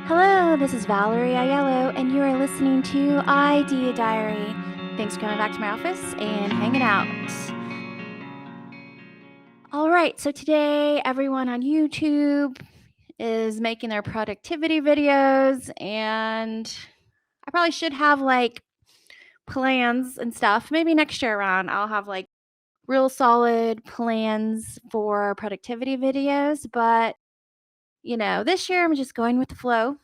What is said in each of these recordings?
Hello, this is Valerie Aiello, and you are listening to Idea Diary. Thanks for coming back to my office and hanging out. All right, so today everyone on YouTube is making their productivity videos, and I probably should have like plans and stuff. Maybe next year around, I'll have like real solid plans for productivity videos, but this year I'm just going with the flow.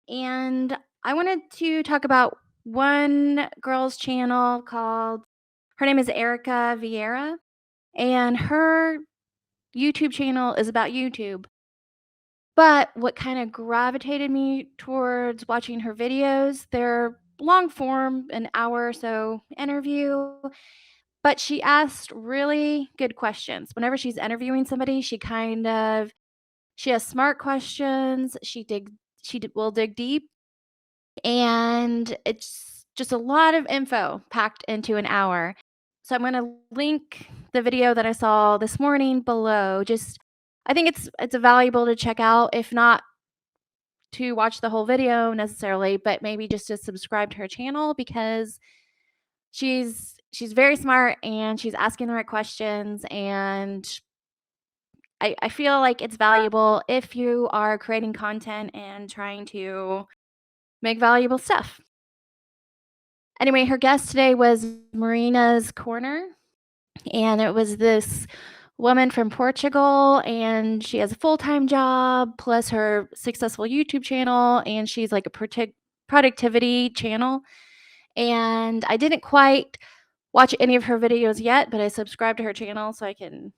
And I wanted to talk about one girl's channel called, her name is Erika Vieira, and her YouTube channel is about YouTube. But what kind of gravitated me towards watching her videos, they're long form, an hour or so interview, but she asked really good questions. Whenever she's interviewing somebody, she has smart questions. Will dig deep, and it's just a lot of info packed into an hour. So I'm going to link the video that I saw this morning below. Just I think it's valuable to check out, if not to watch the whole video necessarily, but maybe just to subscribe to her channel, because she's very smart and she's asking the right questions, and I feel like it's valuable if you are creating content and trying to make valuable stuff. Anyway, her guest today was Marina's Corner, and it was this woman from Portugal, and she has a full-time job plus her successful YouTube channel, and she's like a productivity channel. And I didn't quite watch any of her videos yet, but I subscribed to her channel so I can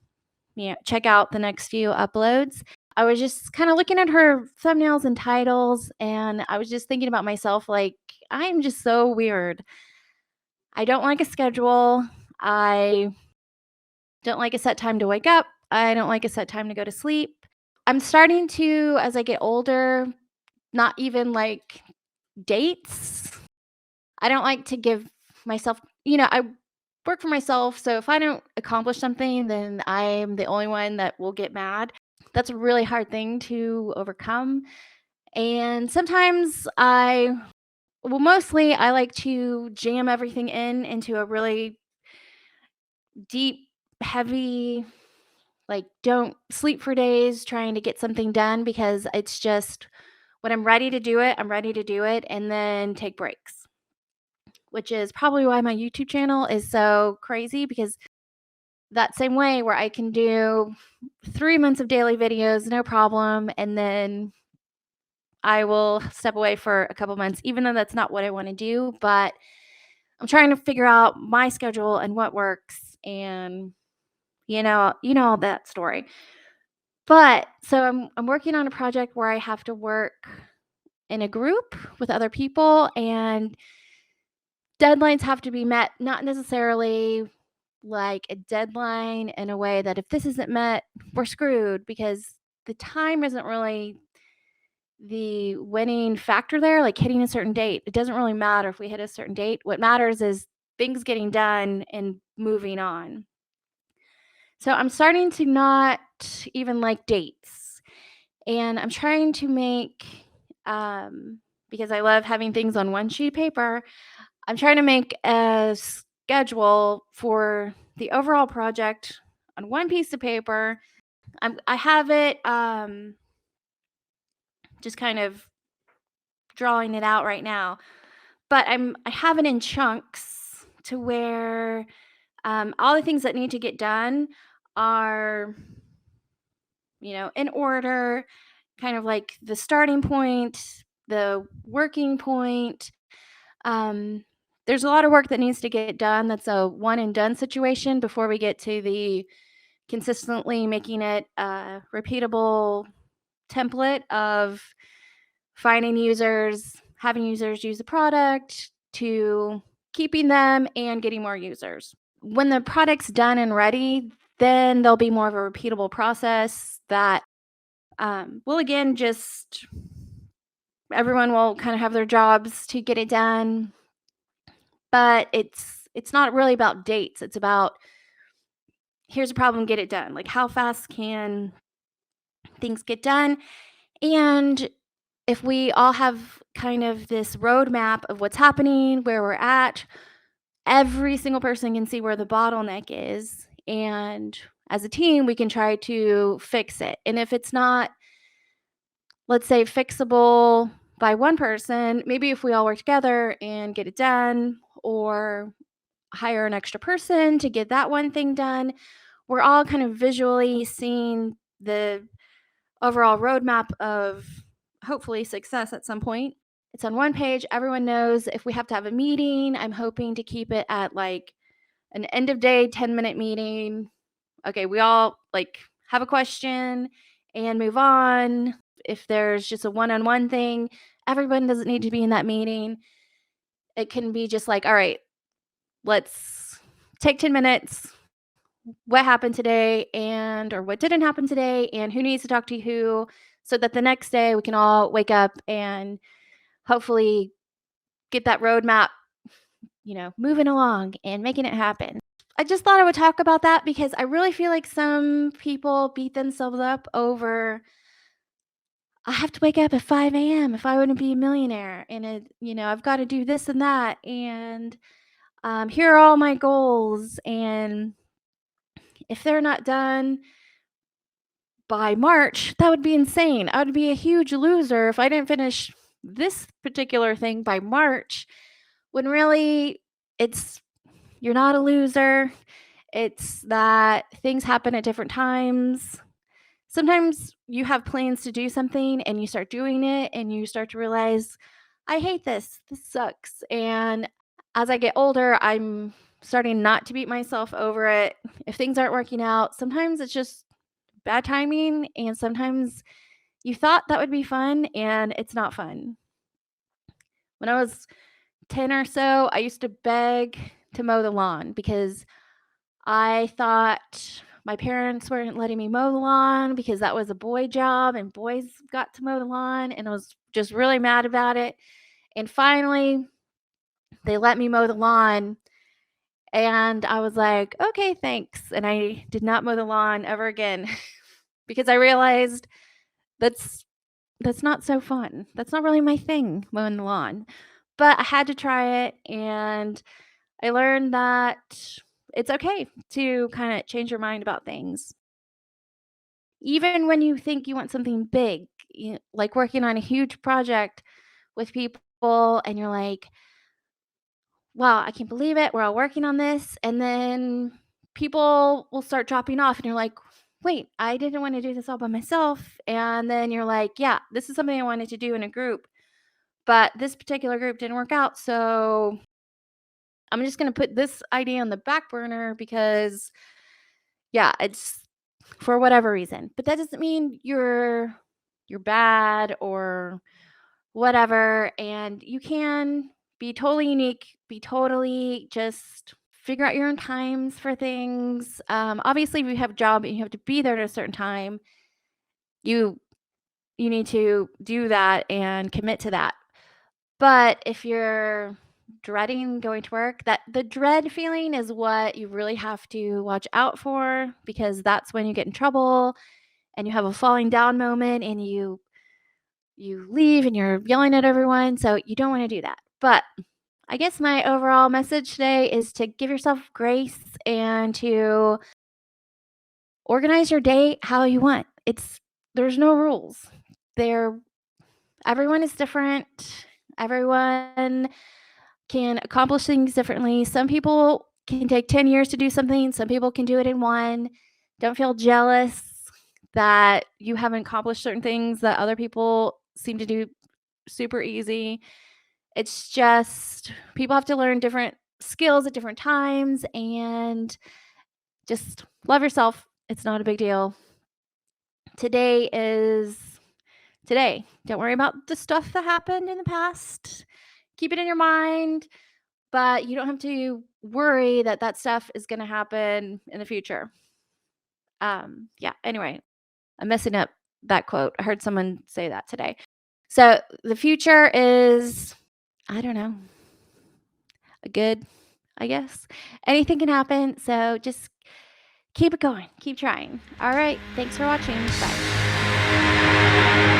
check out the next few uploads. I was just kind of looking at her thumbnails and titles, and I was just thinking about myself, like, I am just so weird. I don't like a schedule. I don't like a set time to wake up. I don't like a set time to go to sleep. I'm starting to, as I get older, not even like dates. I don't like to give myself, I work for myself. So if I don't accomplish something, then I'm the only one that will get mad. That's a really hard thing to overcome. And sometimes mostly I like to jam everything into a really deep, heavy, like, don't sleep for days trying to get something done, because it's just when I'm ready to do it, I'm ready to do it, and then take breaks, which is probably why my YouTube channel is so crazy, because that same way where I can do 3 months of daily videos, no problem, and then I will step away for a couple months, even though that's not what I want to do. But I'm trying to figure out my schedule and what works, and all that story. But so I'm working on a project where I have to work in a group with other people, and deadlines have to be met, not necessarily like a deadline in a way that if this isn't met, we're screwed, because the time isn't really the winning factor there, like hitting a certain date. It doesn't really matter if we hit a certain date. What matters is things getting done and moving on. So I'm starting to not even like dates. And I'm trying to make, because I love having things on one sheet of paper, I'm trying to make a schedule for the overall project on one piece of paper. I have it, just kind of drawing it out right now, but I have it in chunks to where all the things that need to get done are, in order, kind of like the starting point, the working point. Um, there's a lot of work that needs to get done. That's a one and done situation before we get to the consistently making it a repeatable template of finding users, having users use the product, to keeping them and getting more users. When the product's done and ready, then there'll be more of a repeatable process that will, again, just everyone will kind of have their jobs to get it done. But it's not really about dates. It's about, here's a problem, get it done. Like, how fast can things get done? And if we all have kind of this roadmap of what's happening, where we're at, every single person can see where the bottleneck is. And as a team, we can try to fix it. And if it's not, let's say, fixable by one person, maybe if we all work together and get it done, or hire an extra person to get that one thing done, we're all kind of visually seeing the overall roadmap of hopefully success at some point. It's on one page. Everyone knows if we have to have a meeting, I'm hoping to keep it at like an end of day 10-minute meeting. Okay, we all like have a question and move on. If there's just a one-on-one thing, everyone doesn't need to be in that meeting. It can be just like, all right, let's take 10 minutes. What happened today or what didn't happen today and who needs to talk to who, so that the next day we can all wake up and hopefully get that roadmap, moving along and making it happen. I just thought I would talk about that because I really feel like some people beat themselves up over, I have to wake up at 5 a.m. if I wouldn't be a millionaire. And I've got to do this and that. And here are all my goals. And if they're not done by March, that would be insane. I would be a huge loser if I didn't finish this particular thing by March, when really you're not a loser. It's that things happen at different times. Sometimes you have plans to do something and you start doing it and you start to realize, I hate this. This sucks. And as I get older, I'm starting not to beat myself over it. If things aren't working out, sometimes it's just bad timing, and sometimes you thought that would be fun and it's not fun. When I was 10 or so, I used to beg to mow the lawn because I thought my parents weren't letting me mow the lawn because that was a boy job and boys got to mow the lawn, and I was just really mad about it. And finally, they let me mow the lawn, and I was like, okay, thanks. And I did not mow the lawn ever again because I realized that's not so fun. That's not really my thing, mowing the lawn. But I had to try it, and I learned that it's okay to kind of change your mind about things. Even when you think you want something big, like working on a huge project with people, and you're like, wow, I can't believe it. We're all working on this. And then people will start dropping off, and you're like, wait, I didn't want to do this all by myself. And then you're like, yeah, this is something I wanted to do in a group, but this particular group didn't work out. So I'm just going to put this idea on the back burner because, yeah, it's for whatever reason. But that doesn't mean you're bad or whatever. And you can be totally unique, be totally just figure out your own times for things. Obviously, if you have a job and you have to be there at a certain time, you need to do that and commit to that. But if you're dreading going to work, that the dread feeling is what you really have to watch out for, because that's when you get in trouble and you have a falling down moment and you leave and you're yelling at everyone. So you don't want to do that. But I guess my overall message today is to give yourself grace and to organize your day how you want. There's no rules. Everyone is different. Everyone can accomplish things differently. Some people can take 10 years to do something. Some people can do it in one. Don't feel jealous that you haven't accomplished certain things that other people seem to do super easy. It's just people have to learn different skills at different times, and just love yourself. It's not a big deal. Today is today. Don't worry about the stuff that happened in the past. Keep it in your mind, but you don't have to worry that stuff is going to happen in the future. Yeah, anyway, I'm messing up that quote. I heard someone say that today. So the future is, I don't know, good, I guess. Anything can happen. So just keep it going. Keep trying. All right. Thanks for watching. Bye.